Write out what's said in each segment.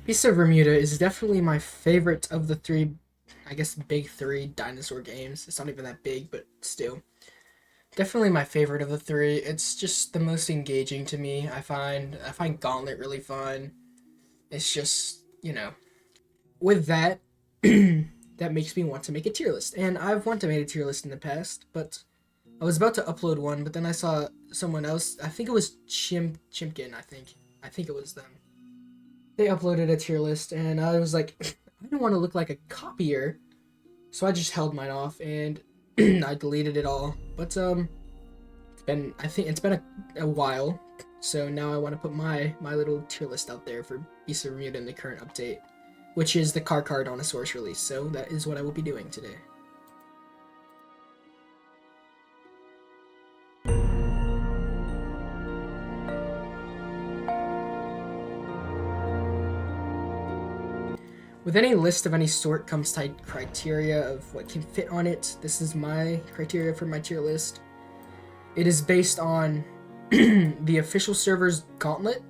Beast of Bermuda is definitely my favorite of the three, I guess, big three dinosaur games. It's not even that big, but still. Definitely my favorite of the three. It's just the most engaging to me. I find Gauntlet really fun. It's just, with that, that makes me want to make a tier list. And I've wanted to make a tier list in the past, but I was about to upload one, but then I saw someone else. I think it was Chimkin. I think it was them. They uploaded a tier list, and I was like, I don't want to look like a copier, so I just held mine off and I deleted it all. But I think it's been a while, so now I want to put my little tier list out there for Beast of Bermuda in the current update, which is the Carcharodontosaurus release. So that is what I will be doing today. With any list of any sort comes tight criteria of what can fit on it. This is my criteria for my tier list. It is based on the official server's Gauntlet.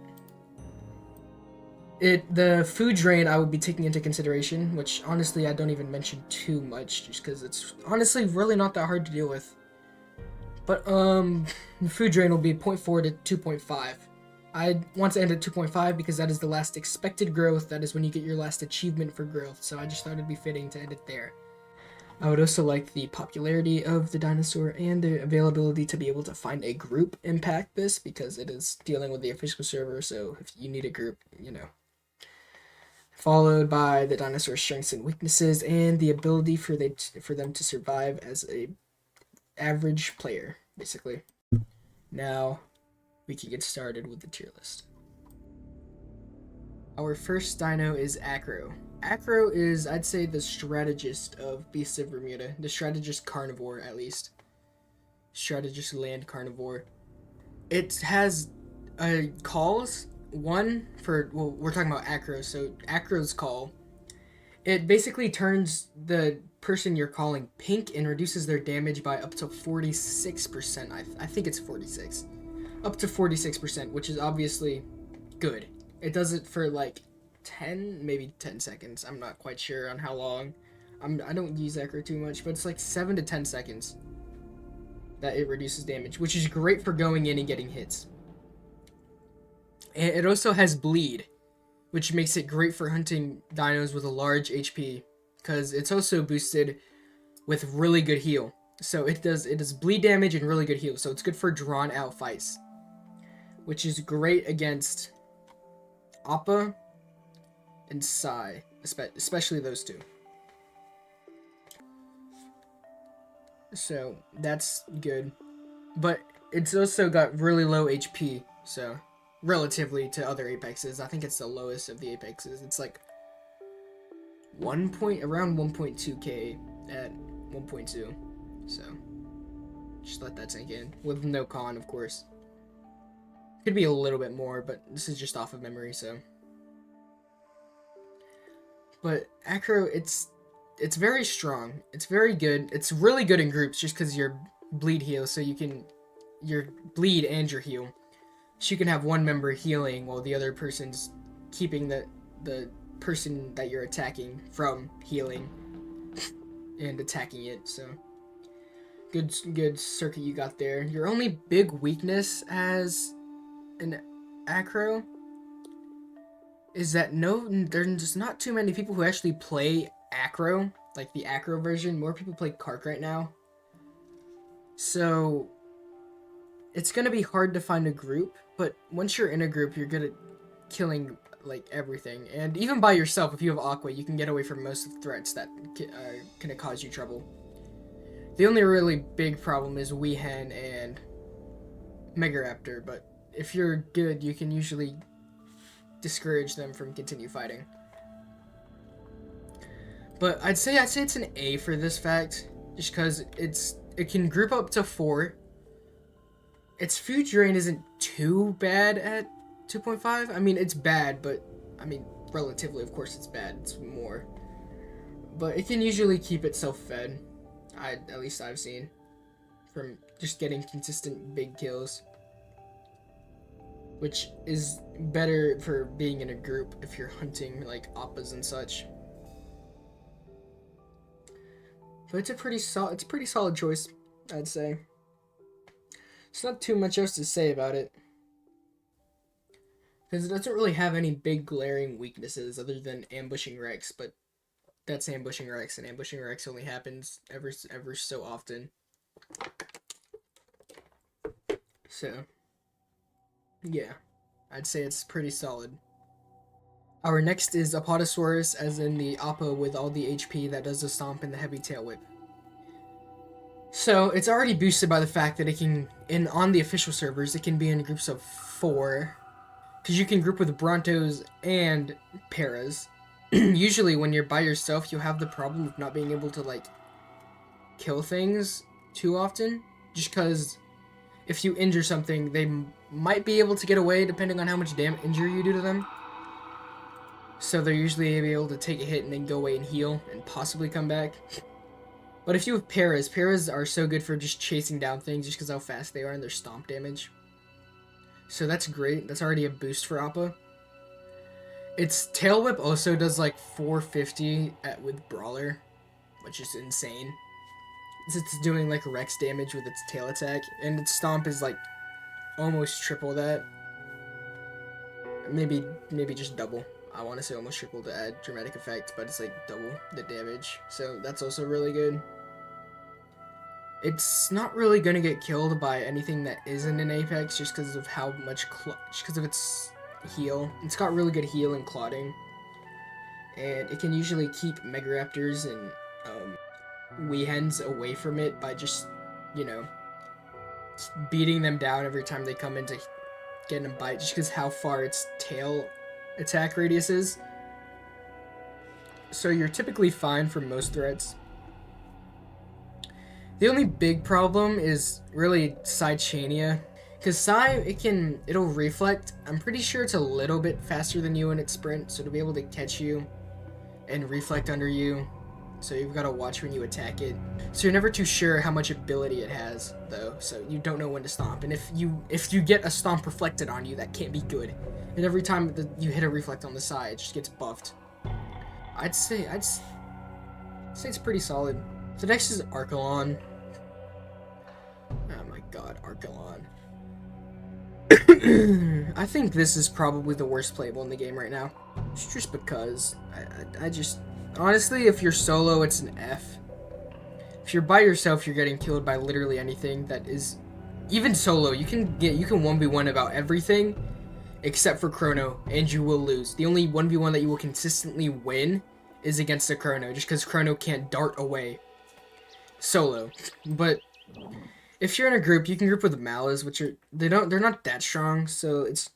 The food drain I would be taking into consideration, which honestly I don't even mention too much, just because it's honestly really not that hard to deal with. But the food drain will be zero point 0.4 to 2.5. I want to end at 2.5 because that is the last expected growth. That is when you get your last achievement for growth. So I just thought it'd be fitting to end it there. I would also like the popularity of the dinosaur and the availability to be able to find a group impact this, because it is dealing with the official server. So if you need a group, Followed by the dinosaur's strengths and weaknesses and the ability for them to survive as a average player, basically. Now we can get started with the tier list. Our first dino is Acro. Acro is, I'd say, the strategist of Beasts of Bermuda. The strategist carnivore, at least. Strategist land carnivore. It has calls. One for, well, we're talking about Acro, so Acro's call. It basically turns the person you're calling pink and reduces their damage by up to 46%. I think it's 46. Up to 46%, which is obviously good. It does it for like 10, maybe 10 seconds. I'm not quite sure on how long. I don't use Acro too much, but it's like 7 to 10 seconds that it reduces damage, which is great for going in and getting hits. And it also has bleed, which makes it great for hunting dinos with a large HP, because it's also boosted with really good heal. So it does bleed damage and really good heal, so it's good for drawn out fights, which is great against Appa and Sai, especially those two. So that's good, but it's also got really low HP, so relatively to other apexes, I think it's the lowest of the apexes. It's like around 1.2k at 1.2. So just let that sink in, with no con, of course. Could be a little bit more, but this is just off of memory, so. But Acro, it's very strong. It's very good. It's really good in groups, just because you're bleed heal, so you can your bleed and your heal. So you can have one member healing while the other person's keeping the person that you're attacking from healing and attacking it. So good circuit you got there. Your only big weakness as an Acro is that there's not too many people who actually play Acro, like the Acro version. More people play Kark right now. So it's gonna be hard to find a group, but once you're in a group, you're good at killing like everything. And even by yourself, if you have Aqua, you can get away from most of the threats that can cause you trouble. The only really big problem is Weihen and Megaraptor, but if you're good, you can usually discourage them from continue fighting. But I'd say it's an A for this fact, just because it can group up to 4. Its food drain isn't too bad at 2.5. I mean, it's bad, but I mean, relatively, of course, it's bad. It's more, but it can usually keep itself fed. At least I've seen, from just getting consistent big kills which is better for being in a group if you're hunting like appas and such. But it's a pretty solid choice, I'd say. There's not too much else to say about it, because it doesn't really have any big glaring weaknesses other than ambushing Rex, but that's ambushing Rex, and ambushing Rex only happens ever so often. So, yeah, I'd say it's pretty solid. Our next is Apatosaurus, as in the Appa with all the HP that does the stomp and the heavy tail whip. So, it's already boosted by the fact that it can, on the official servers, it can be in groups of 4. Because you can group with Brontos and Paras. Usually, when you're by yourself, you'll have the problem of not being able to, like, kill things too often. Just because if you injure something, they might be able to get away depending on how much injury you do to them. So they're usually able to take a hit and then go away and heal and possibly come back. But if you have Paras are so good for just chasing down things just because how fast they are and their stomp damage. So that's great. That's already a boost for Appa. Its tail whip also does like 450 with Brawler, which is insane. It's doing like Rex damage with its tail attack, and its stomp is like almost triple that. Maybe just double. I want to say almost triple to add dramatic effect, but it's like double the damage. So that's also really good. It's not really gonna get killed by anything that isn't an Apex, just because of how much just because of its heal. It's got really good heal and clotting, and it can usually keep Megaraptors and Weehens away from it by just, you know, beating them down every time they come in to get a bite, just because how far its tail attack radius is. So you're typically fine for most threats. The only big problem is really Saichania, because it'll reflect. I'm pretty sure it's a little bit faster than you in its sprint, so it'll be able to catch you and reflect under you. So you've got to watch when you attack it. So you're never too sure how much ability it has, though. So you don't know when to stomp. And if you get a stomp reflected on you, that can't be good. And every time you hit a reflect on the side, it just gets buffed. I'd say it's pretty solid. So next is Archelon. Oh my god, Archelon. I think this is probably the worst playable in the game right now. Just because I just honestly, if you're solo, it's an F. If you're by yourself, you're getting killed by literally anything that is even solo. You can 1v1 about everything except for Chrono, and you will lose. The only 1v1 that you will consistently win is against a Chrono, just because Chrono can't dart away solo. But if you're in a group, you can group with Malas, which they're not that strong, so it's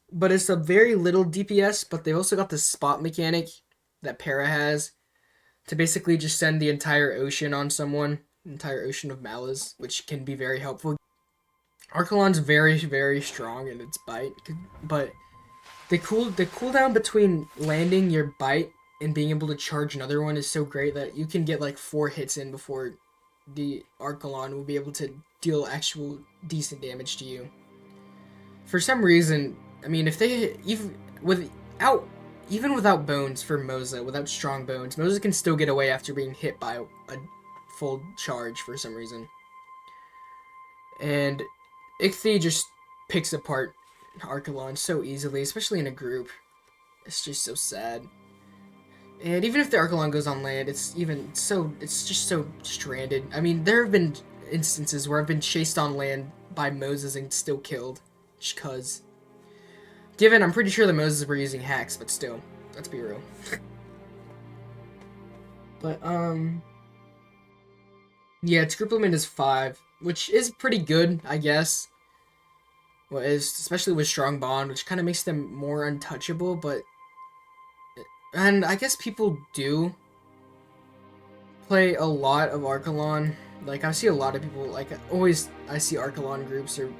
a very little DPS, but they also got the spot mechanic that Para has to basically just send the entire ocean on someone, entire ocean of Malas, which can be very helpful. Archelon's very, very strong in its bite, but the cooldown between landing your bite and being able to charge another one is so great that you can get like 4 hits in before the Archelon will be able to deal actual decent damage to you. For some reason, I mean, if they even without bones for Mosa, without strong bones, Mosa can still get away after being hit by a full charge for some reason. And Icthyovenator just picks apart Archelon so easily, especially in a group. It's just so sad. And even if the Archelon goes on land, it's just so stranded. I mean, there have been instances where I've been chased on land by Moses and still killed, just cause. Given, I'm pretty sure the Moses were using hacks, but still, let's be real. But yeah, its group limit is 5, which is pretty good, I guess. Well, especially with strong bond, which kind of makes them more untouchable, but. And I guess people do play a lot of Archelon. Like, I see a lot of people, like, I see Archelon groups or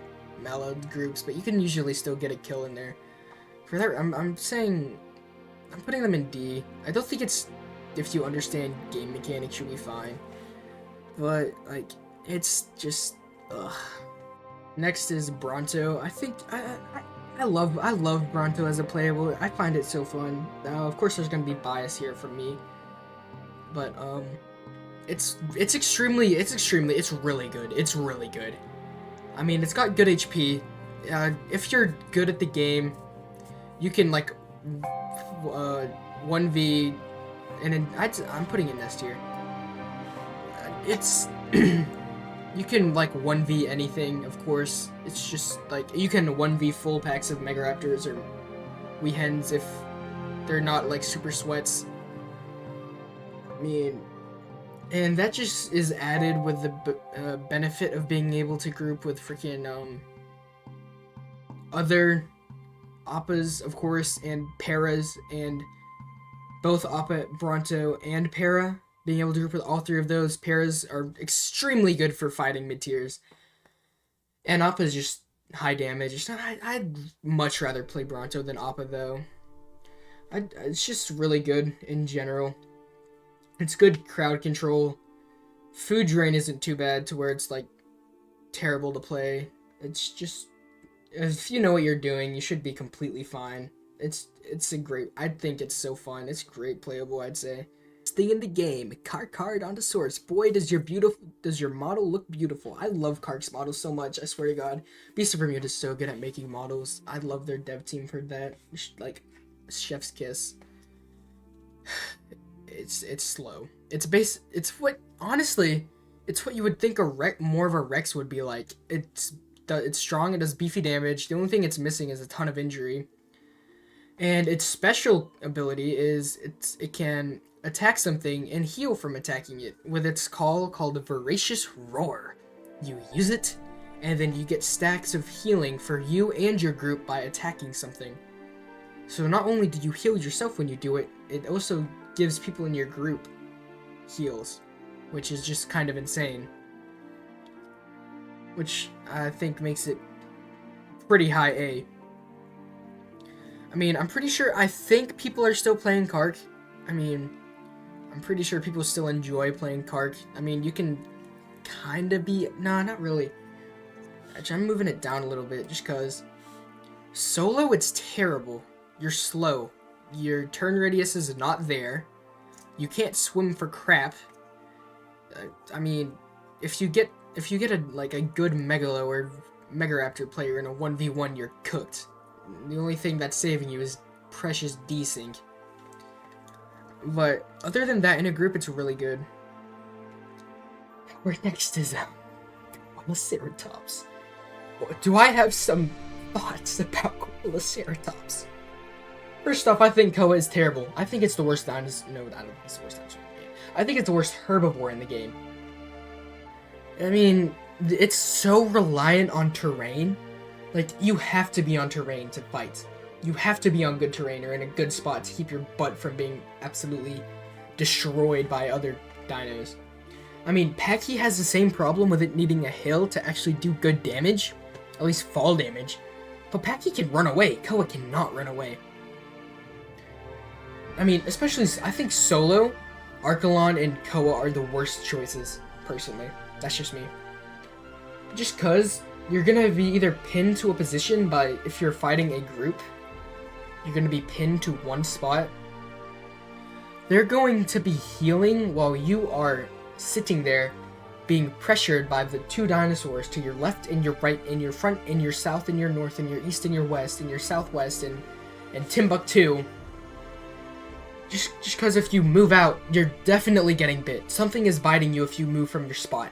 Mala groups, but you can usually still get a kill in there. For that, I'm putting them in D. I don't think if you understand game mechanics, you'll be fine. But, like, it's just, ugh. Next is Bronto. I think, I love Bronto as a playable. I find it so fun. Of course, there's gonna be bias here from me, but it's really good. It's really good. I mean, it's got good HP. If you're good at the game, you can like 1v, and then I'm putting in S tier. It's you can like 1v anything, of course. It's just like you can 1v full packs of Megaraptors or Weehens if they're not like super sweats. I mean, and that just is added with the benefit of being able to group with freaking other Appas, of course, and Paras, and both Appa, Bronto, and Para. Being able to group with all three of those. Paras are extremely good for fighting mid-tiers. And Appa is just high damage. I'd much rather play Bronto than Appa, though. It's just really good in general. It's good crowd control. Food drain isn't too bad to where it's, like, terrible to play. It's just, if you know what you're doing, you should be completely fine. It's a great, I think it's so fun. It's great playable, I'd say. Thing in the game, Carcharodontosaurus. Boy, does your model look beautiful. I love Carch's models so much, I swear to God. Beast of Bermuda is so good at making models. I love their dev team for that. Like, chef's kiss. It's slow. It's what, honestly, it's what you would think more of a Rex would be like. It's strong, it does beefy damage. The only thing it's missing is a ton of injury. And its special ability is it can attack something and heal from attacking it with its call called the Voracious Roar. You use it, and then you get stacks of healing for you and your group by attacking something. So not only do you heal yourself when you do it, it also gives people in your group heals, which is just kind of insane. Which I think makes it pretty high A. I mean, I think people are still playing Carch. I mean, I'm pretty sure people still enjoy playing Carch. I mean, you can kind of be... Nah, not really. Actually, I'm moving it down a little bit just because solo, it's terrible. You're slow. Your turn radius is not there. You can't swim for crap. I mean, if you get a good Megalo or Megaraptor player in a 1v1, you're cooked. The only thing that's saving you is precious desync. But other than that, in a group, it's really good. Where next is Coahuilaceratops. Do I have some thoughts about Coahuilaceratops? First off, I think Koa is terrible. I think it's the worst dinosaur. No, I don't think it's the worst dinosaur in the game. I think it's the worst herbivore in the game. I mean, it's so reliant on terrain. Like, you have to be on terrain to fight. You have to be on good terrain or in a good spot to keep your butt from being absolutely destroyed by other dinos. I mean, Pachy has the same problem with it needing a hill to actually do good damage. At least fall damage. But Pachy can run away. Koa cannot run away. I mean, especially, I think solo, Archelon, and Koa are the worst choices, personally. That's just me. Just cause you're gonna be either pinned to a position by, if you're fighting a group, you're gonna be pinned to one spot. They're going to be healing while you are sitting there being pressured by the two dinosaurs to your left and your right and your front and your south and your north and your east and your west and your southwest and Timbuktu. Just because if you move out, you're definitely getting bit. Something is biting you if you move from your spot.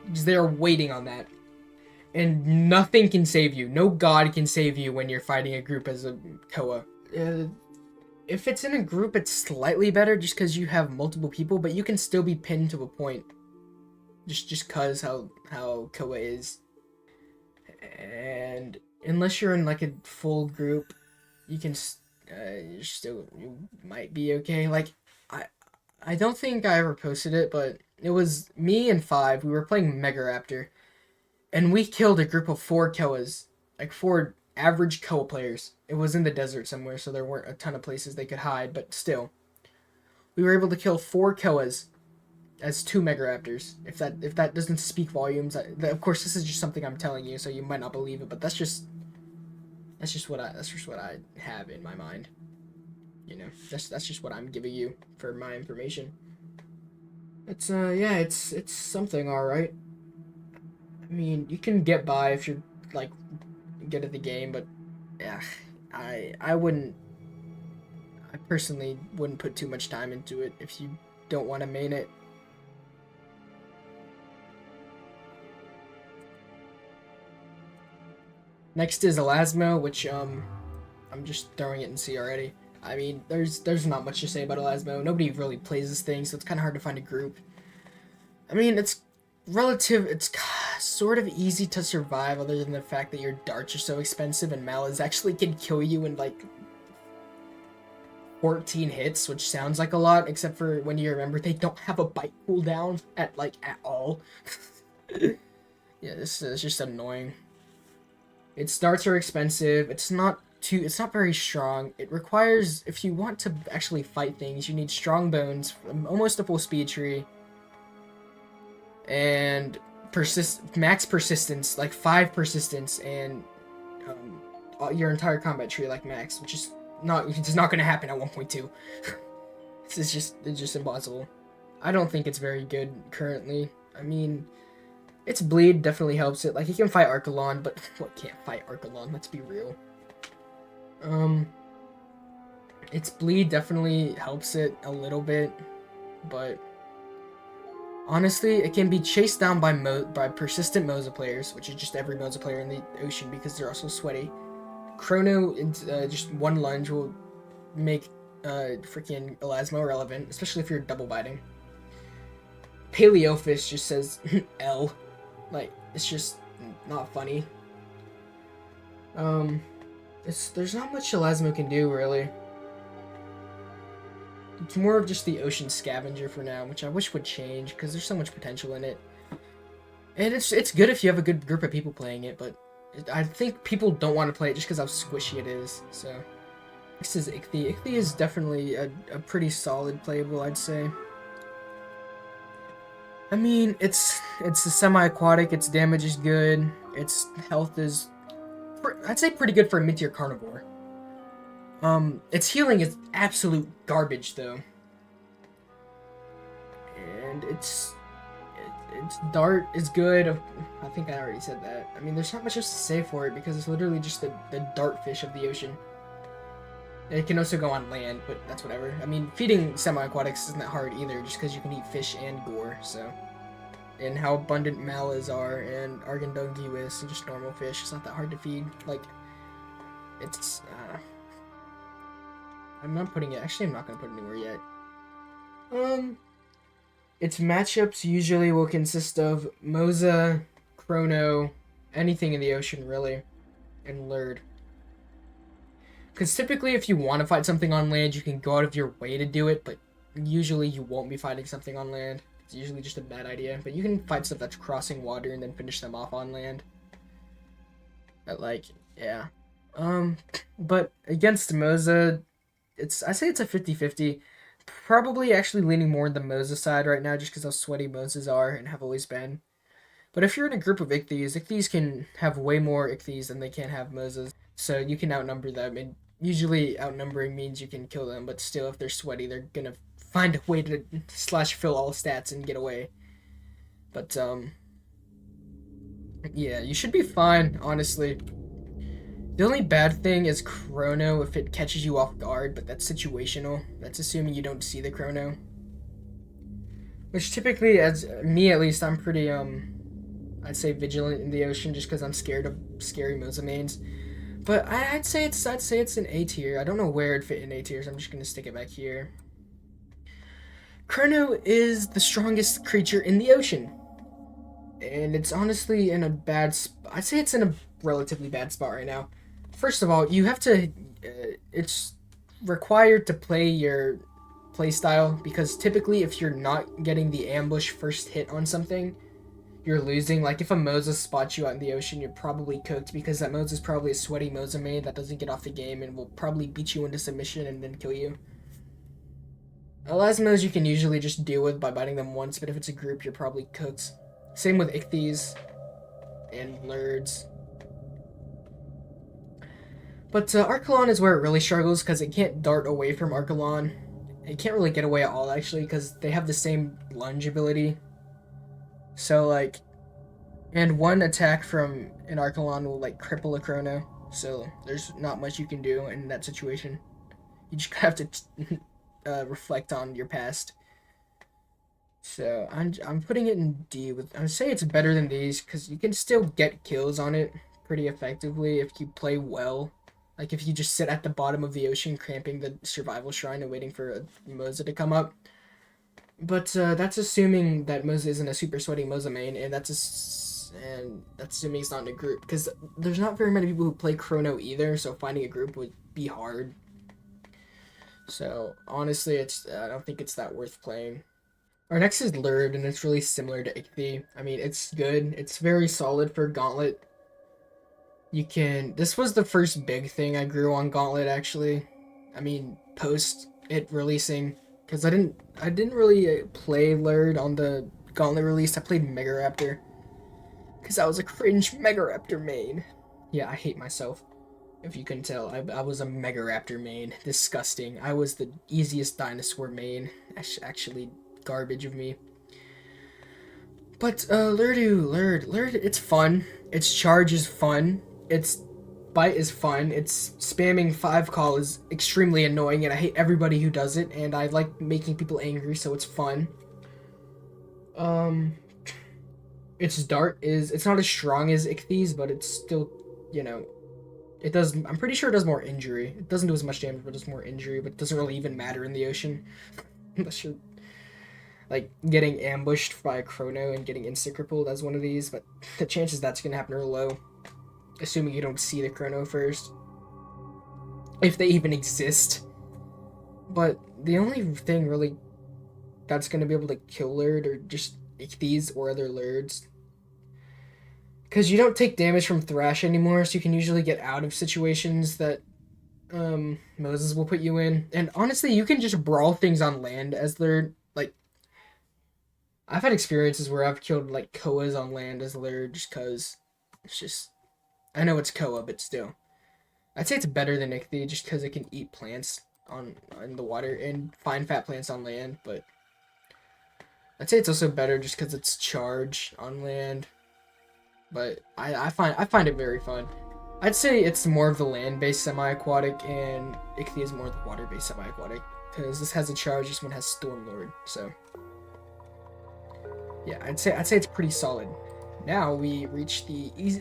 They're waiting on that. And nothing can save you. No god can save you when you're fighting a group as a Koa. If it's in a group, it's slightly better just because you have multiple people, but you can still be pinned to a point. Just cause how Koa is. And unless you're in like a full group, you can you might be okay. Like, I don't think I ever posted it, but it was me and 5. We were playing Megaraptor. And we killed a group of 4 Koas. Like 4 average Koa players. It was in the desert somewhere, so there weren't a ton of places they could hide, but still. We were able to kill 4 Koas as 2 Megaraptors. If that doesn't speak volumes, of course this is just something I'm telling you, so you might not believe it, but that's just That's just what I have in my mind. You know, that's just what I'm giving you for my information. It's yeah, it's something, all right. I mean, you can get by if you're like good at the game, but yeah, I wouldn't. I personally wouldn't put too much time into it if you don't want to main it. Next is Elasmo, which I'm just throwing it in C already. I mean, there's not much to say about Elasmo. Nobody really plays this thing, so it's kind of hard to find a group. I mean, it's sort of easy to survive, other than the fact that your darts are so expensive and Malas actually can kill you in like 14 hits, which sounds like a lot, except for when you remember they don't have a bite cooldown at all. Yeah, this is just annoying. Its darts are expensive. It's not very strong. It requires, if you want to actually fight things, you need strong bones, almost a full speed tree, and max persistence, like 5 persistence, and your entire combat tree like max, which is not going to happen at 1.2. It's just impossible. I don't think it's very good currently. I mean, its bleed definitely helps it. Like, you can fight Archelon, but what can't fight Archelon? Let's be real. Its bleed definitely helps it a little bit, but honestly, it can be chased down by persistent Mosa players, which is just every Mosa player in the ocean because they're also sweaty. Chrono, just one lunge will make freaking Elasmo irrelevant, especially if you're double biting. Paleophis just says L. Like, it's just not funny. There's not much Elasmo can do, really. It's more of just the ocean scavenger for now, which I wish would change, because there's so much potential in it. And it's good if you have a good group of people playing it, but I think people don't want to play it just because how squishy it is, so. Next is Ichthy. Ichthy is definitely a pretty solid playable, I'd say. I mean, it's a semi-aquatic, its damage is good, its health is, I'd say, pretty good for a mid-tier carnivore. Its healing is absolute garbage, though. And its dart is good. I think I already said that. I mean, there's not much else to say for it because it's literally just the dart fish of the ocean. It can also go on land, but that's whatever. I mean, feeding semi-aquatics isn't that hard either, just because you can eat fish and gore, so. And how abundant Malas are, and Archelon, and just normal fish. It's not that hard to feed. Like, it's, I'm not putting it, actually I'm not going to put it anywhere yet. Its matchups usually will consist of Mosa, Chrono, anything in the ocean, really, and Lurd. Because typically, if you want to fight something on land, you can go out of your way to do it, but usually you won't be fighting something on land. It's usually just a bad idea. But you can fight stuff that's crossing water and then finish them off on land. But, like, yeah. But against Mosa, I say it's a 50-50. Probably actually leaning more on the Mosa side right now, just because how sweaty Mosas are and have always been. But if you're in a group of Ichthyes can have way more Ichthyes than they can have Mosas. So you can outnumber them, and usually outnumbering means you can kill them, but still, if they're sweaty, they're gonna find a way to /fill all stats and get away. But, yeah, you should be fine, honestly. The only bad thing is Chrono if it catches you off guard, but that's situational. That's assuming you don't see the Chrono. Which typically, as me at least, I'm pretty, I'd say vigilant in the ocean just because I'm scared of scary Mosa mains. But I'd say it's an A tier. I don't know where it'd fit in A tier, so I'm just gonna stick it back here. Chrono is the strongest creature in the ocean. And it's honestly in a bad spot. I'd say it's in a relatively bad spot right now. First of all, you have to, it's required to play your playstyle, because typically if you're not getting the ambush first hit on something, you're losing. Like, if a Mosa spots you out in the ocean, you're probably cooked, because that Mosa is probably a sweaty Mosa main that doesn't get off the game and will probably beat you into submission and then kill you. Elasmos you can usually just deal with by biting them once, but if it's a group, you're probably cooked. Same with Ichthyes and Lurds. But Archelon is where it really struggles because it can't dart away from Archelon. It can't really get away at all, actually, because they have the same lunge ability. So, like, and one attack from an Archelon will, like, cripple a Chrono. So there's not much you can do in that situation. You just have to reflect on your past. So I'm putting it in D. I'm saying it's better than these because you can still get kills on it pretty effectively if you play well. Like if you just sit at the bottom of the ocean cramping the survival shrine and waiting for a Mosa to come up. But that's assuming that Mosa isn't a super sweaty Mosa main, and that's assuming it's not in a group, because there's not very many people who play Chrono either, so finding a group would be hard. So honestly, I don't think it's that worth playing. Our next is Lurd, and it's really similar to Ichthy. I mean, it's good. It's very solid for Gauntlet. This was the first big thing I grew on Gauntlet, actually. I mean, post it releasing, because I didn't really play Lurd on the Gauntlet release. I played Megaraptor, because I was a cringe Megaraptor main. Yeah, I hate myself. If you can tell, I was a Megaraptor main. Disgusting. I was the easiest dinosaur main. Actually, garbage of me. But Lurd, it's fun. Its charge is fun. Its bite is fun. Its spamming 5-call is extremely annoying, and I hate everybody who does it, and I like making people angry, so it's fun. Its dart it's not as strong as Ichthy's, but it's still, I'm pretty sure it does more injury. It doesn't do as much damage, but it does more injury, but it doesn't really even matter in the ocean. Unless you're, like, getting ambushed by a Chrono and getting insta-crippled as one of these, but the chances that's gonna happen are low. Assuming you don't see the Chrono first. If they even exist. But the only thing really that's gonna be able to kill Lurd are just Ichthy's or other Lurds. Because you don't take damage from Thrash anymore, so you can usually get out of situations that Moses will put you in. And honestly, you can just brawl things on land as Lurd. Like, I've had experiences where I've killed, like, Koas on land as Lurd just because it's just... I know it's Koa, but still. I'd say it's better than Ichthy just because it can eat plants in the water and find fat plants on land, but I'd say it's also better just because it's charge on land. But I find it very fun. I'd say it's more of the land-based semi-aquatic, and Ichthy is more of the water-based semi-aquatic, because this has a charge, this one has Stormlord, so yeah, I'd say it's pretty solid. Now we reach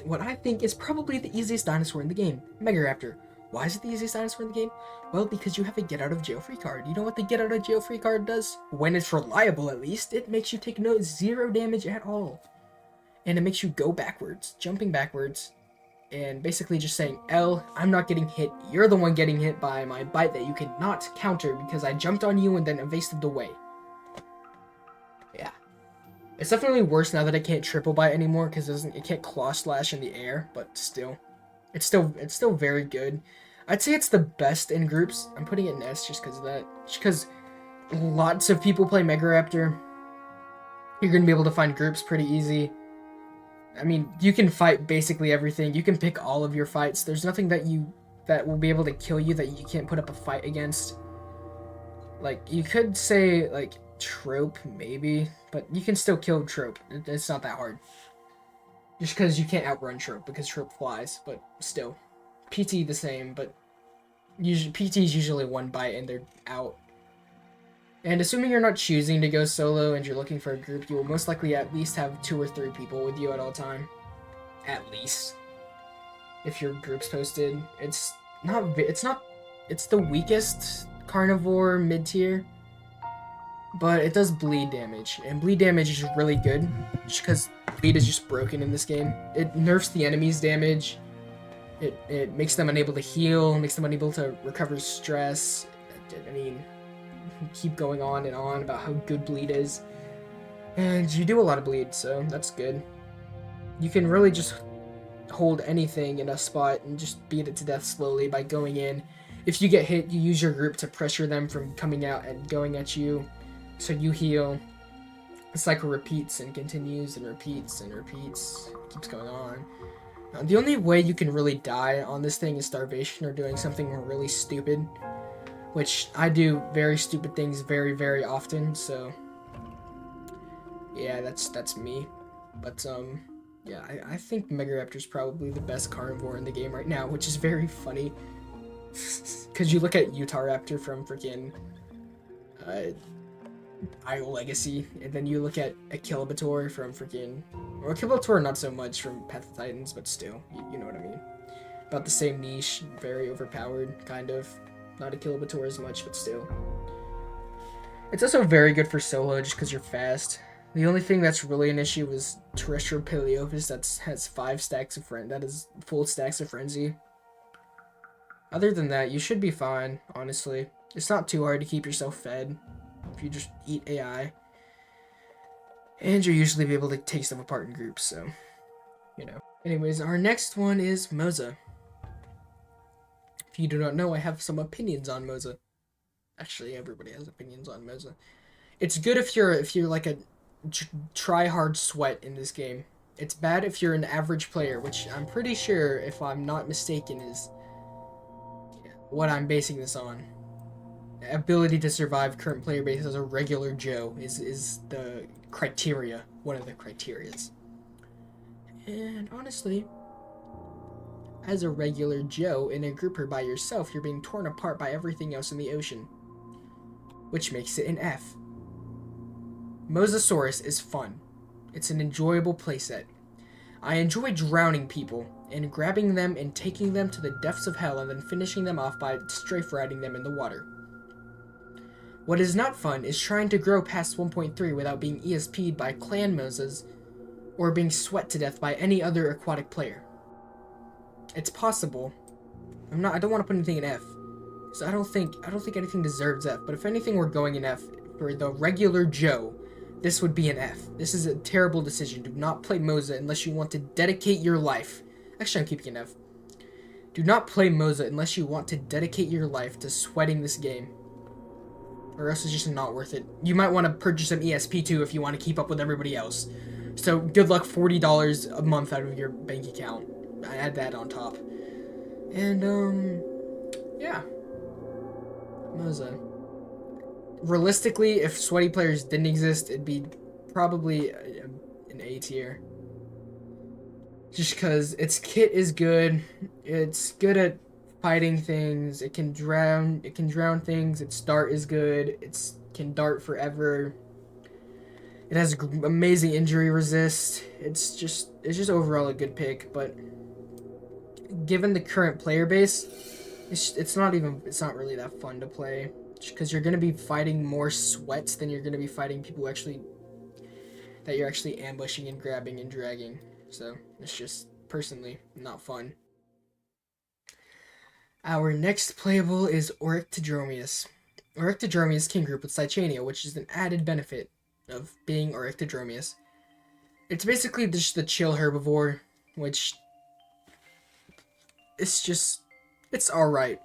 what I think is probably the easiest dinosaur in the game, Megaraptor. Why is it the easiest dinosaur in the game? Well, because you have a get out of jail free card. You know what the get out of jail free card does? When it's reliable, at least, it makes you take zero damage at all. And it makes you go backwards, jumping backwards, and basically just saying, L, I'm not getting hit. You're the one getting hit by my bite that you cannot counter because I jumped on you and then evaded away. Yeah. It's definitely worse now that it can't triple bite anymore because it can't claw slash in the air, but still. It's still very good. I'd say it's the best in groups. I'm putting it in S just because of that. Just because lots of people play Megaraptor. You're going to be able to find groups pretty easy. I mean, you can fight basically everything. You can pick all of your fights. There's nothing that will be able to kill you that you can't put up a fight against. Like, you could say, like, Trope, maybe, but you can still kill Trope. It's not that hard. Just because you can't outrun Trope, because Trope flies, but still. PT the same, but PT is usually one bite and they're out. And assuming you're not choosing to go solo and you're looking for a group, you will most likely at least have 2 or 3 people with you at all time. At least. If your group's posted. It's the weakest carnivore mid-tier. But it does bleed damage, and bleed damage is really good, just because bleed is just broken in this game. It nerfs the enemy's damage, it makes them unable to heal, makes them unable to recover stress. I mean, keep going on and on about how good bleed is. And you do a lot of bleed, so that's good. You can really just hold anything in a spot and just beat it to death slowly by going in. If you get hit, you use your group to pressure them from coming out and going at you. So you heal. The cycle repeats and continues and repeats and repeats. It keeps going on. The only way you can really die on this thing is starvation or doing something really stupid, which I do very stupid things very, very often, so yeah, that's me. But yeah, I think Megaraptor's probably the best carnivore in the game right now, which is very funny. Because you look at Utahraptor from freaking Idle Legacy, and then you look at Acrocanthosaurus from freaking... Or Acrocanthosaurus not so much from Path of Titans, but still, you know what I mean. About the same niche, very overpowered, kind of. Not Acrocanthosaurus as much, but still. It's also very good for solo, just because you're fast. The only thing that's really an issue is Terrestrial Paleophis that has 5 stacks of Frenzy. That is full stacks of Frenzy. Other than that, you should be fine, honestly. It's not too hard to keep yourself fed if you just eat AI. And you'll usually be able to take stuff apart in groups, so, you know. Anyways, our next one is Mosa. If you do not know, I have some opinions on Mosa. Actually, everybody has opinions on Mosa. It's good if you're like a try-hard sweat in this game. It's bad if you're an average player, which I'm pretty sure, if I'm not mistaken, is what I'm basing this on. Ability to survive current player base as a regular Joe is the criteria, one of the criterias. And honestly, as a regular Joe in a group or by yourself, you're being torn apart by everything else in the ocean, which makes it an F. Mosasaurus is fun. It's an enjoyable playset. I enjoy drowning people and grabbing them and taking them to the depths of hell and then finishing them off by strafe riding them in the water. What is not fun is trying to grow past 1.3 without being ESP'd by clan Mosas or being sweat to death by any other aquatic player. It's possible. I don't want to put anything in F. So I don't think anything deserves F, but if anything we're going in F for the regular Joe, this would be an F. This is a terrible decision. Do not play Mosa unless you want to dedicate your life. Actually, I'm keeping an F. Do not play Mosa unless you want to dedicate your life to sweating this game. Or else it's just not worth it. You might want to purchase an ESP2 if you want to keep up with everybody else. So good luck, $40 a month out of your bank account. I add that on top. And, yeah. Mosa. Realistically, if sweaty players didn't exist, it'd be probably an A tier. Just because its kit is good. It's good at fighting things. It can drown things. Its dart is good. It can dart forever. It has amazing injury resist. It's just overall a good pick, but given the current player base, it's not really that fun to play, because you're gonna be fighting more sweats than you're gonna be fighting people that you're actually ambushing and grabbing and dragging. So it's just personally not fun. Our next playable is Oryctodromeus. Oryctodromeus can group with Saichania, which is an added benefit of being Oryctodromeus. It's basically just the chill herbivore, which it's alright.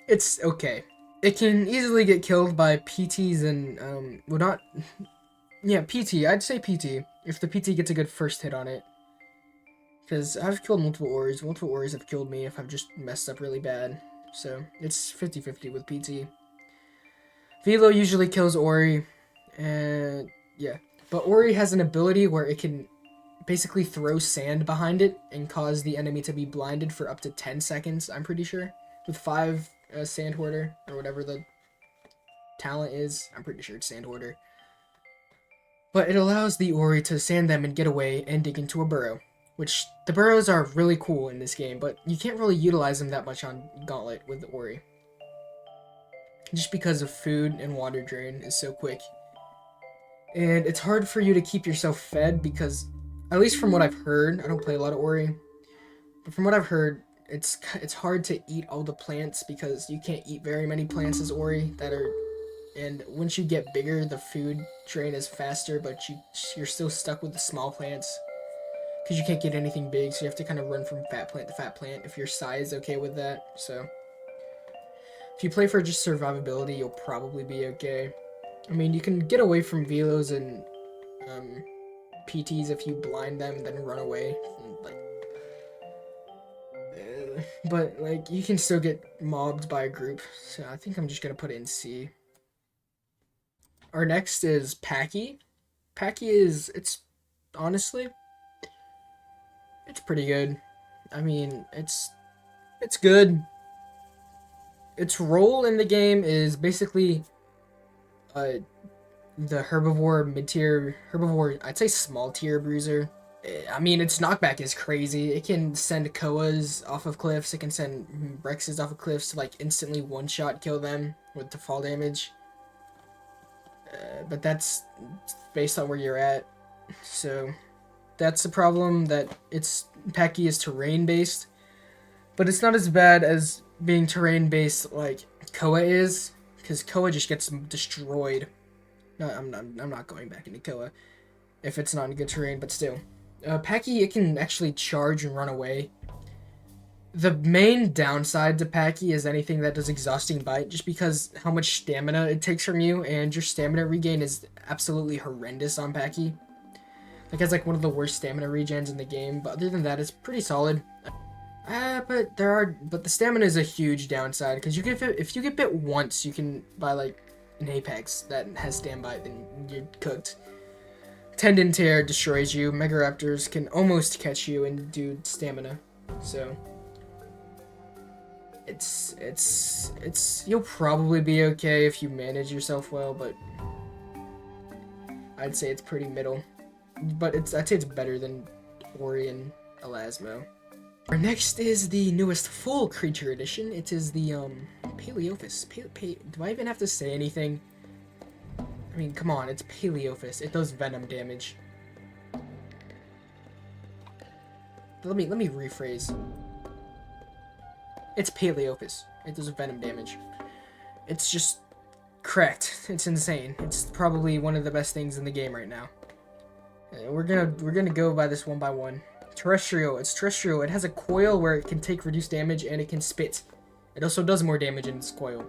It's okay. It can easily get killed by PTs and, PT. I'd say PT, if the PT gets a good first hit on it. Because I've killed multiple Ories. Multiple Ories have killed me if I've just messed up really bad. So, it's 50-50 with PT. Velo usually kills Ori, and yeah. But Ori has an ability where it can basically throw sand behind it and cause the enemy to be blinded for up to 10 seconds, I'm pretty sure. With 5 Sand Hoarder, or whatever the talent is. I'm pretty sure it's Sand Hoarder. But it allows the Ori to sand them and get away and dig into a burrow. Which, the burrows are really cool in this game, but you can't really utilize them that much on Gauntlet with the Ori. Just because of food and water drain is so quick. And it's hard for you to keep yourself fed because, at least from what I've heard, I don't play a lot of Ori, but from what I've heard, it's hard to eat all the plants because you can't eat very many plants as Ori and once you get bigger, the food drain is faster, but you're still stuck with the small plants because you can't get anything big, so you have to kind of run from fat plant to fat plant if your size is okay with that. So if you play for just survivability, you'll probably be okay. I mean, you can get away from Velos and PTs if you blind them, then run away. but like you can still get mobbed by a group. So I think I'm just gonna put it in C. Our next is Pachy. Pachy is honestly it's pretty good. I mean it's good. Its role in the game is basically uh the herbivore mid-tier herbivore, I'd say small tier bruiser. I mean, its knockback is crazy. It can send Koas off of cliffs. It can send Rexes off of cliffs to like instantly one-shot kill them with the fall damage. But that's based on where you're at. So that's the problem, that its Pachy is terrain based, but it's not as bad as being terrain based like Koa is, because Koa just gets destroyed. No, I'm not going back into Koa if it's not in good terrain, but still. Pachy, it can actually charge and run away. The main downside to Pachy is anything that does exhausting bite, just because how much stamina it takes from you, and your stamina regain is absolutely horrendous on Pachy. Like, it's like one of the worst stamina regens in the game, but other than that, it's pretty solid. But the stamina is a huge downside, because if you get bit once, you can buy like an Apex that has stand bite, then you're cooked. Tendon tear destroys you. Megaraptors can almost catch you and do stamina, so you'll probably be okay if you manage yourself well, but I'd say it's pretty middle. But I'd say it's better than Ori and Elasmo. Our next is the newest full creature edition. It is the Paleophis. Do I even have to say anything? I mean, come on, it's Paleophis. It does venom damage. Let me rephrase. It's Paleophis. It does venom damage. It's just correct. It's insane. It's probably one of the best things in the game right now. We're gonna go by this one by one. Terrestrial. It's terrestrial. It has a coil where it can take reduced damage and it can spit. It also does more damage in its coil.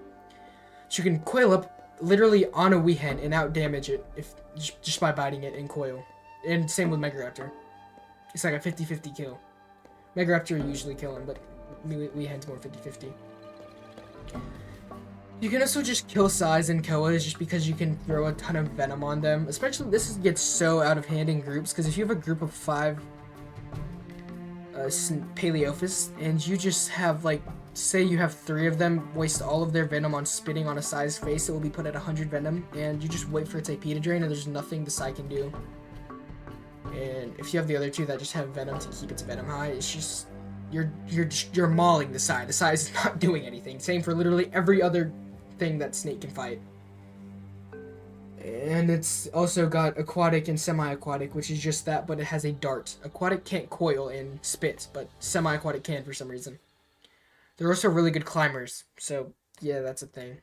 So you can coil up literally on a Weihen and out damage it if just by biting it in coil. And same with Megaraptor. It's like a 50-50 kill. Megaraptor usually kill him, but Weihen's more 50-50. You can also just kill Sais and Koas just because you can throw a ton of venom on them. Especially this gets so out of hand in groups, because if you have a group of 5 Paleophis and you just have like, say you have 3 of them waste all of their venom on spitting on a Sai's face, it will be put at 100 venom, and you just wait for its AP to drain, and there's nothing the Sai can do. And if you have the other 2 that just have venom to keep its venom high, it's just you're mauling the Sai. The Sai is not doing anything. Same for literally every other thing that Snake can fight. And it's also got aquatic and semi-aquatic, which is just that, but it has a dart. Aquatic can't coil and spit, but semi-aquatic can for some reason. They're also really good climbers, so yeah, that's a thing.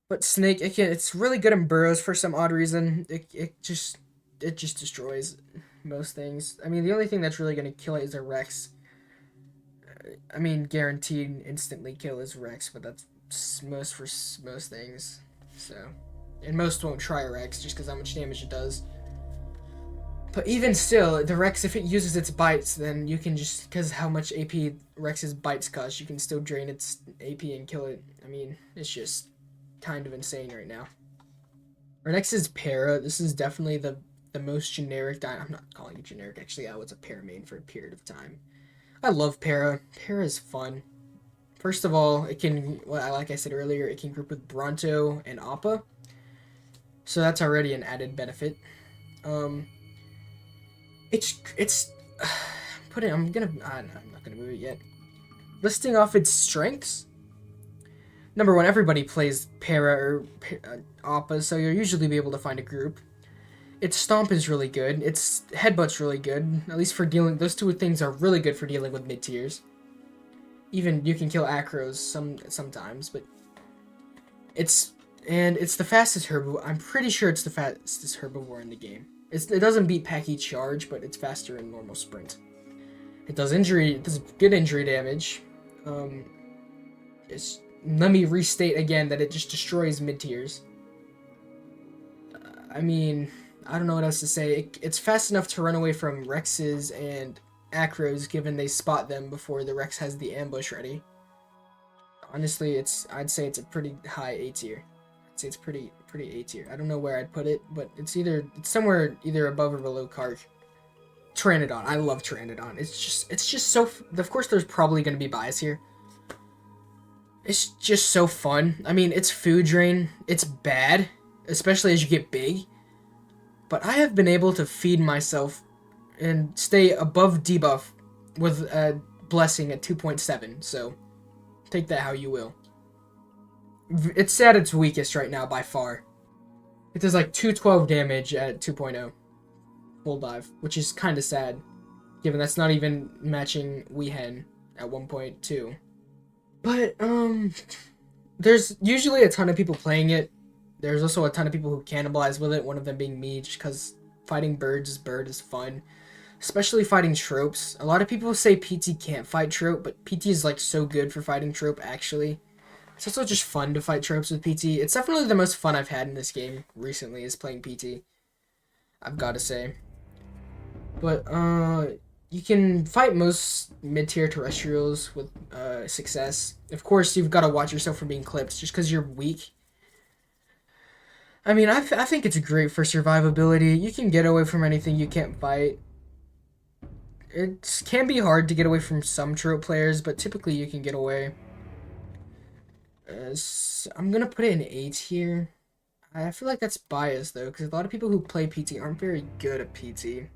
But Snake, it's really good in burrows for some odd reason. It just destroys most things. I mean, the only thing that's really gonna kill it is a Rex. I mean, guaranteed instantly kill is Rex, but that's most for most things. So, and most won't try a Rex just because how much damage it does. But even still, the Rex, if it uses its bites, then you can just, because how much AP Rex's bites cost, you can still drain its AP and kill it. I mean, it's just kind of insane right now. Our next is Para. This is definitely the most generic I'm not calling it generic, actually. I was a Para main for a period of time. I love Para. Para is fun. First of all, it can, well, like I said earlier, it can group with Bronto and Appa. So that's already an added benefit. It's I'm not gonna move it yet. Listing off its strengths. Number 1, everybody plays Para or Appa, so you'll usually be able to find a group. Its Stomp is really good. Its Headbutt's really good, at least for dealing. Those 2 things are really good for dealing with mid tiers. Even you can kill Acros sometimes, but it's the fastest herbivore. I'm pretty sure it's the fastest herbivore in the game. It doesn't beat Pachy Charge, but it's faster in normal sprint. It does good injury damage. Let me restate again that it just destroys mid tiers. I mean, I don't know what else to say. It's fast enough to run away from Rexes and Acros, given they spot them before the Rex has the ambush ready. Honestly, I'd say it's a pretty high A tier. I'd say it's pretty A tier. I don't know where I'd put it, but it's somewhere either above or below Carch. Pteranodon. I love Pteranodon. It's just so. Of course, there's probably going to be bias here. It's just so fun. I mean, it's food drain. It's bad, especially as you get big. But I have been able to feed myself and stay above debuff with a blessing at 2.7. So take that how you will. It's at its weakest right now by far. It does like 212 damage at 2.0 full dive, which is kind of sad, given that's not even matching Weihen at 1.2. But there's usually a ton of people playing it. There's also a ton of people who cannibalize with it, one of them being me, just because fighting birds is fun. Especially fighting tropes. A lot of people say PT can't fight trope, but PT is like so good for fighting trope, actually. It's also just fun to fight tropes with PT. It's definitely the most fun I've had in this game recently is playing PT. I've got to say. But, you can fight most mid-tier terrestrials with success. Of course, you've got to watch yourself from being clipped just because you're weak. I mean, I think it's great for survivability. You can get away from anything you can't fight. It can be hard to get away from some trope players, but typically you can get away. So I'm going to put it in 8 here. I feel like that's biased, though, because a lot of people who play PT aren't very good at PT.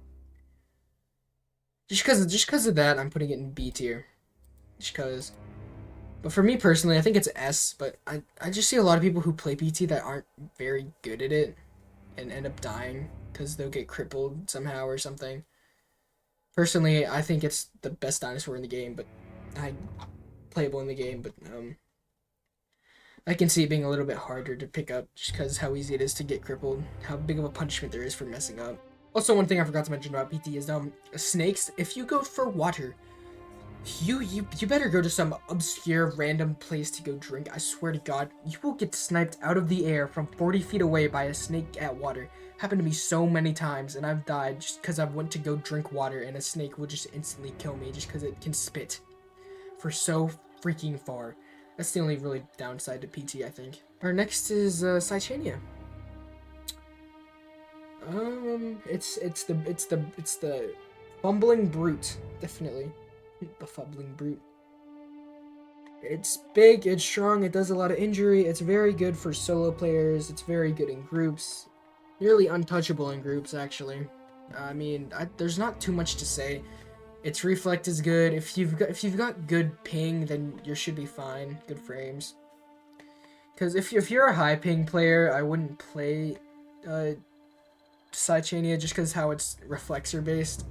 Just because of that, I'm putting it in B tier. Just because. But for me personally, I think it's S, but I just see a lot of people who play PT that aren't very good at it and end up dying because they'll get crippled somehow or something. Personally, I think it's the best dinosaur in the game, but playable in the game, but I can see it being a little bit harder to pick up just because how easy it is to get crippled, how big of a punishment there is for messing up. Also, one thing I forgot to mention about PT is snakes. If you go for water, you better go to some obscure random place to go drink. I swear to God, you will get sniped out of the air from 40 feet away by a snake at water. Happened to me so many times, and I've died just because I went to go drink water, and a snake will just instantly kill me just because it can spit for so freaking far. That's the only really downside to PT, I think. Our next is Saichania. It's the fumbling brute, definitely. The fumbling brute. It's big, it's strong, it does a lot of injury, it's very good for solo players, it's very good in groups. Nearly untouchable in groups, actually. I mean, there's not too much to say. Its reflect is good. If you've got good ping, then you should be fine. Good frames. Because if you're a high ping player, I wouldn't play Saichania just because how it's reflexor based.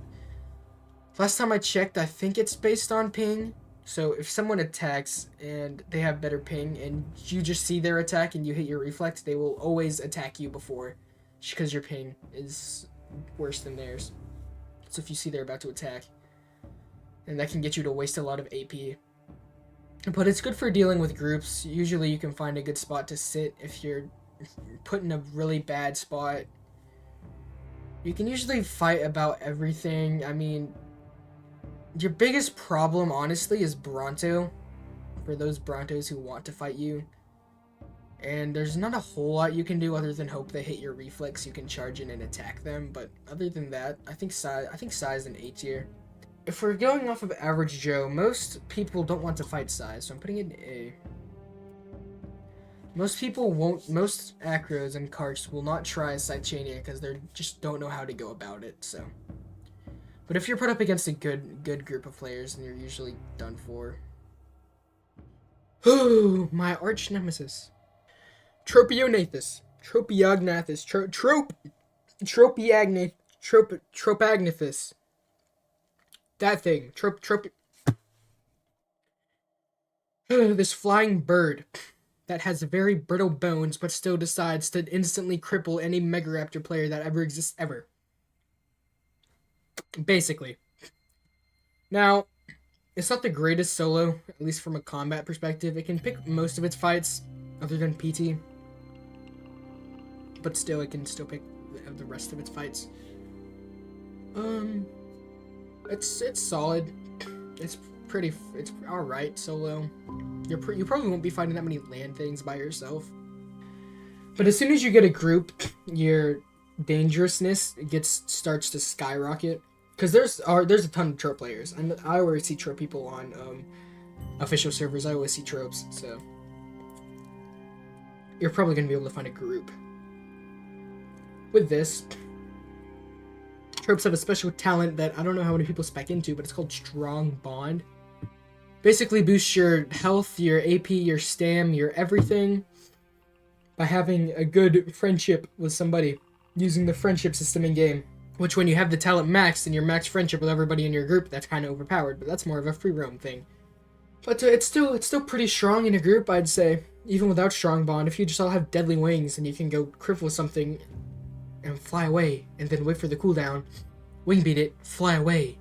Last time I checked, I think it's based on ping. So if someone attacks and they have better ping and you just see their attack and you hit your reflex, they will always attack you before, just because your ping is worse than theirs. So if you see they're about to attack, and that can get you to waste a lot of AP. But it's good for dealing with groups. Usually you can find a good spot to sit if you're put in a really bad spot. You can usually fight about everything. I mean, your biggest problem, honestly, is Bronto. For those Brontos who want to fight you. And there's not a whole lot you can do other than hope they hit your reflex. You can charge in and attack them. But other than that, I think Sai is an A tier. If we're going off of average Joe, most people don't want to fight Sai, so I'm putting it in A. Most people won't, most Acros and Carts will not try Saichania because they just don't know how to go about it, so. But if you're put up against a good group of players, then you're usually done for. Oh, my arch nemesis. Tropeognathus. Tropeognathus. That thing. This flying bird that has very brittle bones but still decides to instantly cripple any Megaraptor player that ever exists ever. Basically. Now, it's not the greatest solo, at least from a combat perspective. It can pick most of its fights, other than PT. But still, it can still pick the rest of its fights. It's solid. It's it's all right solo. You probably won't be fighting that many land things by yourself. But as soon as you get a group, your dangerousness starts to skyrocket. Because there's a ton of trope players. I always see trope people on official servers. I always see tropes, so you're probably gonna be able to find a group. With this, tropes have a special talent that I don't know how many people spec into, but it's called Strong Bond. Basically boosts your health, your AP, your stam, your everything by having a good friendship with somebody using the friendship system in game. Which, when you have the talent maxed and your max friendship with everybody in your group, that's kind of overpowered, but that's more of a free roam thing. But it's still pretty strong in a group, I'd say. Even without Strong Bond, if you just all have deadly wings and you can go cripple something and fly away, and then wait for the cooldown, wing beat it, fly away.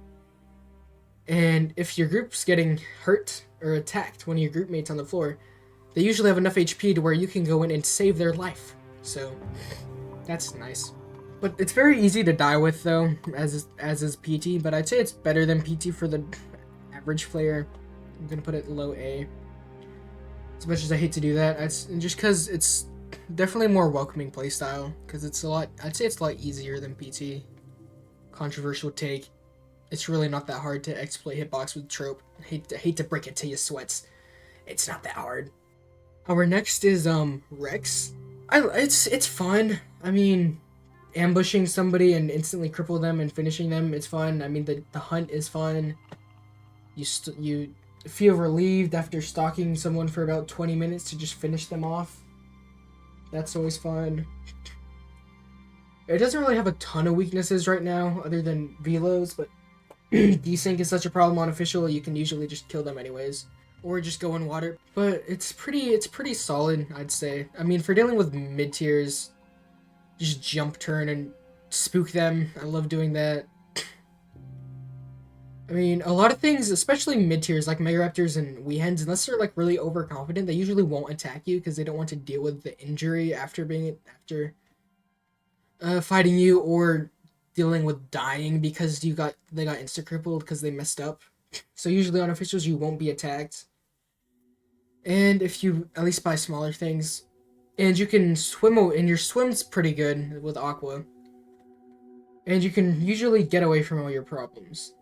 And if your group's getting hurt or attacked, one of your group mates on the floor, they usually have enough HP to where you can go in and save their life. So, that's nice. But it's very easy to die with, though, as is PT, but I'd say it's better than PT for the average player. I'm gonna put it low A. As much as I hate to do that, it's just because it's definitely a more welcoming playstyle, because I'd say it's a lot easier than PT. Controversial take. It's really not that hard to exploit hitbox with trope. I hate to break it to you, sweats. It's not that hard. Our next is Rex. It's fun. I mean, ambushing somebody and instantly cripple them and finishing them, it's fun. I mean, the hunt is fun. You feel relieved after stalking someone for about 20 minutes to just finish them off. That's always fun. It doesn't really have a ton of weaknesses right now, other than velos, but desync is such a problem on official, you can usually just kill them anyways. Or just go in water. But it's pretty solid, I'd say. I mean, for dealing with mid-tiers, just jump turn and spook them. I love doing that. I mean, a lot of things, especially mid-tiers like Megaraptors and Weehens, unless they're like really overconfident, they usually won't attack you because they don't want to deal with the injury after fighting you, or dealing with dying because they got insta crippled because they messed up. So usually on officials you won't be attacked. And if you at least buy smaller things, and you can swim, and your swim's pretty good with Aqua. And you can usually get away from all your problems.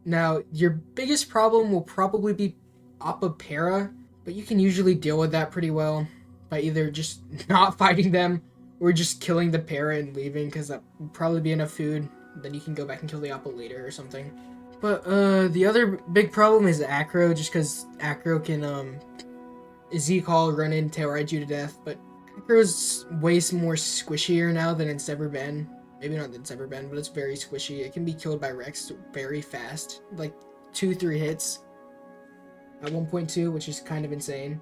Now, your biggest problem will probably be Apapara, but you can usually deal with that pretty well by either just not fighting them or just killing the para and leaving, because that will probably be enough food. Then you can go back and kill the Appa later or something. But the other big problem is Acro, just because Acro can Z-Call, run in, tail ride you to death, but Acro's way more squishier now than it's ever been. Maybe not than it's ever been, but it's very squishy. It can be killed by Rex very fast, like 2-3 hits at 1.2, which is kind of insane.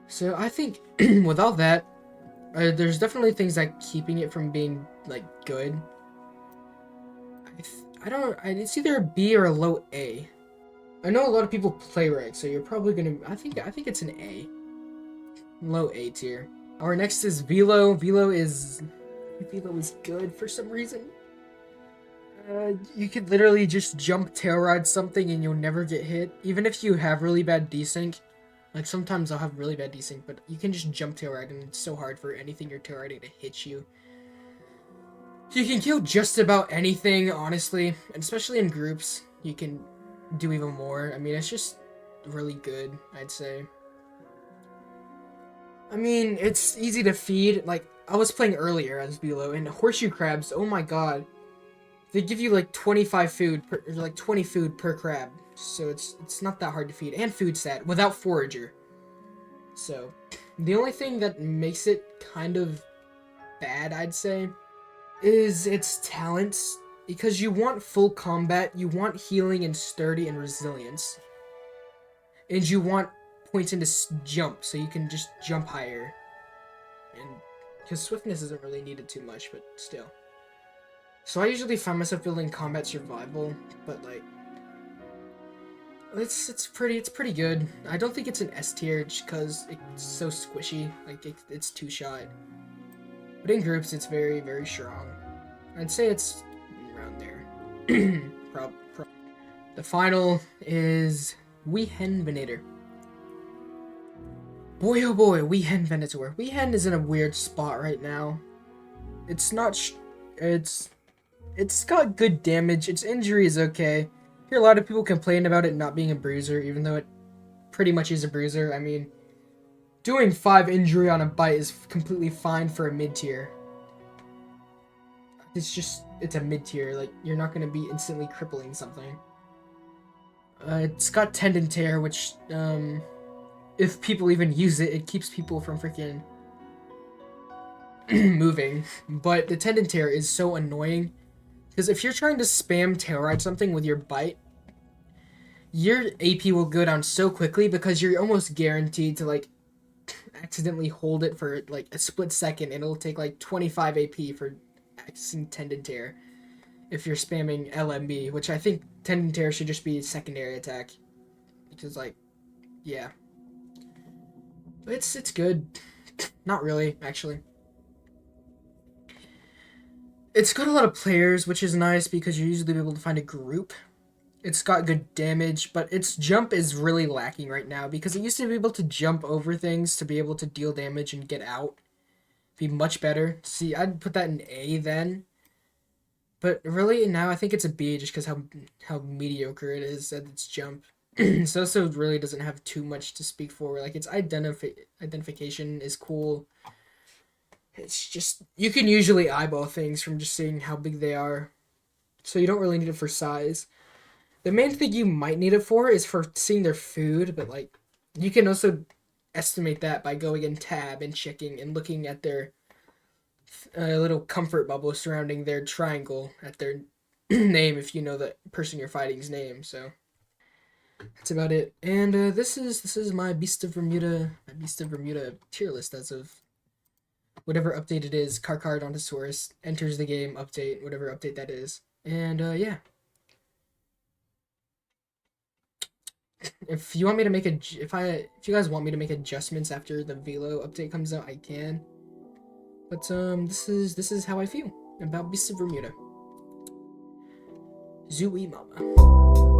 So I think with all that, there's definitely things like keeping it from being like good. It's either a B or a low A. I know a lot of people play Rex, so you're probably gonna. I think it's an A. Low A tier. Our next is Velo. Velo is good for some reason. You could literally just jump tail ride something and you'll never get hit. Even if you have really bad desync. Like sometimes I'll have really bad desync, but you can just jump tail ride and it's so hard for anything you're tail riding to hit you. You can kill just about anything, honestly. And especially in groups, you can do even more. I mean, it's just really good, I'd say. I mean, it's easy to feed. Like, I was playing earlier as Below, and horseshoe crabs, oh my god. They give you like 25 food, or like 20 food per crab. So it's not that hard to feed. And food stat, without forager. So, the only thing that makes it kind of bad, I'd say, is its talents. Because you want full combat, you want healing and sturdy and resilience. And you want points into jump, so you can just jump higher. And because swiftness isn't really needed too much, but still. So I usually find myself building combat survival, but like, it's pretty good. I don't think it's an S tier just because it's so squishy, like it's two shot. But in groups, it's very, very strong. I'd say it's around there. The final is Weihenvenator. Boy oh boy, Weihenvenator. Weihen is in a weird spot right now. It's not it's got good damage. Its injury is okay. I hear a lot of people complain about it not being a bruiser, even though it pretty much is a bruiser. I mean, doing 5 injury on a bite is completely fine for a mid-tier. It's a mid-tier. Like, you're not going to be instantly crippling something. It's got tendon tear, which, if people even use it, it keeps people from freaking moving. But the tendon tear is so annoying, because if you're trying to spam tail ride something with your bite, your AP will go down so quickly because you're almost guaranteed to, like, accidentally hold it for, like, a split second, and it'll take, like, 25 AP for accessing tendon tear if you're spamming LMB, which I think tendon tear should just be secondary attack. Because, like, yeah. But it's good. Not really, actually. It's got a lot of players, which is nice because you're usually able to find a group. It's got good damage, but its jump is really lacking right now because it used to be able to jump over things to be able to deal damage and get out. Be much better. See, I'd put that in A then. But really, now I think it's a B just because how mediocre it is at its jump. So also really doesn't have too much to speak for. Like, its identification is cool. It's just, you can usually eyeball things from just seeing how big they are. So you don't really need it for size. The main thing you might need it for is for seeing their food, but, like, you can also estimate that by going in tab and checking and looking at their little comfort bubble surrounding their triangle at their name if you know the person you're fighting's name. So that's about it. And this is my Beast of Bermuda tier list as of whatever update it is. Carcharodontosaurus enters the game update, whatever update that is. And yeah. If you want me to make if you guys want me to make adjustments after the Velo update comes out, I can. But this is how I feel about Beasts of Bermuda. Zooey mama.